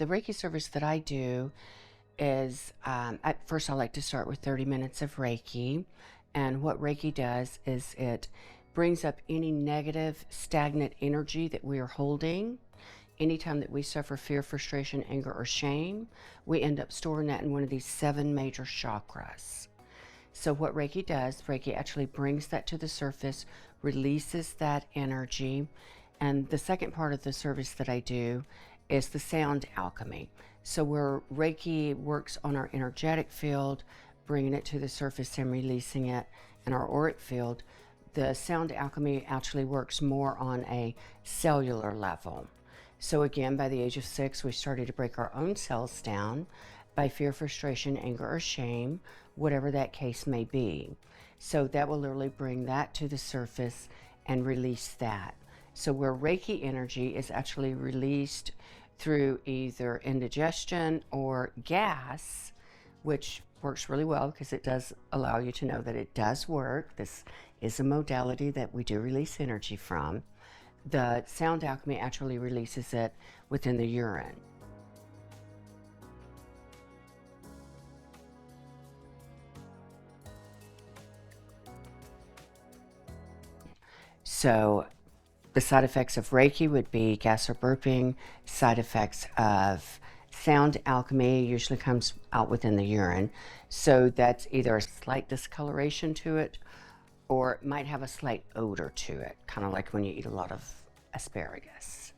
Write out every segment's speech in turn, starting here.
The Reiki service that I do is, at first I like to start with 30 minutes of Reiki. And what Reiki does is it brings up any negative, stagnant energy that we are holding. Anytime that we suffer fear, frustration, anger, or shame, we end up storing that in one of these 7 major chakras. So what Reiki does, Reiki actually brings that to the surface, releases that energy. And the second part of the service that I do is the sound alchemy. So where Reiki works on our energetic field, bringing it to the surface and releasing it in our auric field, the sound alchemy actually works more on a cellular level. So again, by the age of 6, we started to break our own cells down by fear, frustration, anger, or shame, whatever that case may be. So that will literally bring that to the surface and release that. So where Reiki energy is actually released through either indigestion or gas, which works really well because it does allow you to know that it does work. This is a modality that we do release energy from. The sound alchemy actually releases it within the urine. So the side effects of Reiki would be gas or burping. Side effects of sound alchemy usually comes out within the urine. So that's either a slight discoloration to it, or it might have a slight odor to it, kind of like when you eat a lot of asparagus.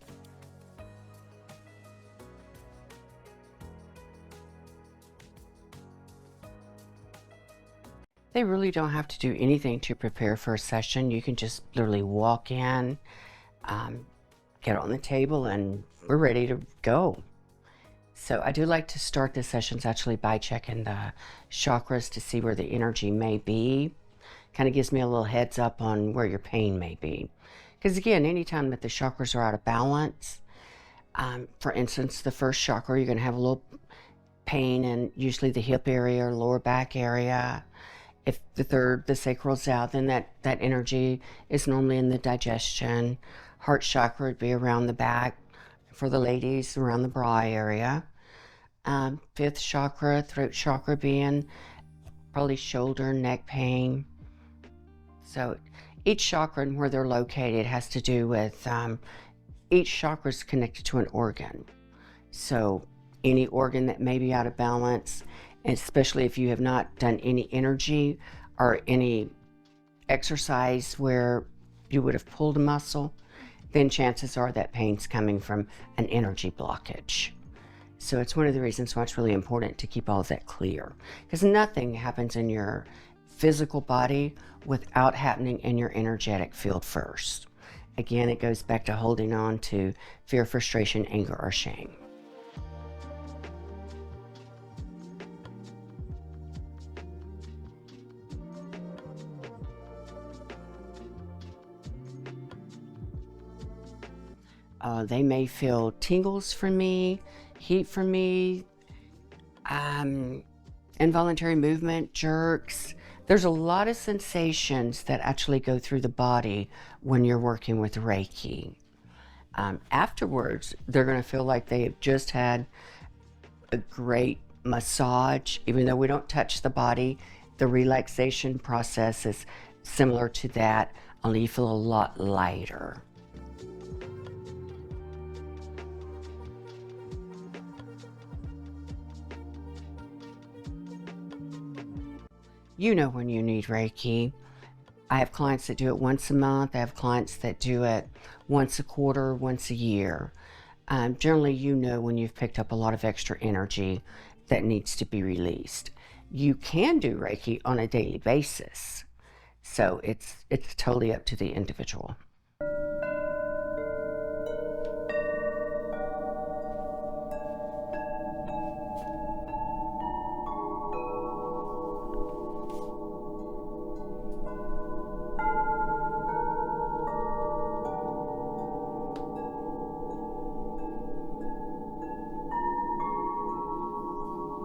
They really don't have to do anything to prepare for a session. You can just literally walk in, get on the table, and we're ready to go. So I do like to start the sessions actually by checking the chakras to see where the energy may be. Kind of gives me a little heads up on where your pain may be. Because again, anytime that the chakras are out of balance, for instance, the first chakra, you're going to have a little pain in usually the hip area or lower back area. If the third, the sacral's out, then that energy is normally in the digestion. Heart chakra would be around the back for the ladies, around the bra area. Fifth chakra, throat chakra, being probably shoulder, neck pain. So each chakra and where they're located has to do with, each chakra is connected to an organ. So any organ that may be out of balance, especially if you have not done any energy or any exercise where you would have pulled a muscle, then chances are that pain's coming from an energy blockage. So it's one of the reasons why it's really important to keep all of that clear, because nothing happens in your physical body without happening in your energetic field first. Again, it goes back to holding on to fear, frustration, anger, or shame. They may feel tingles from me, heat from me, involuntary movement, jerks. There's a lot of sensations that actually go through the body when you're working with Reiki. Afterwards, they're going to feel like they have just had a great massage. Even though we don't touch the body, the relaxation process is similar to that, only you feel a lot lighter. You know when you need Reiki. I have clients that do it once a month. I have clients that do it once a quarter, once a year. Generally, you know when you've picked up a lot of extra energy that needs to be released. You can do Reiki on a daily basis. So it's totally up to the individual.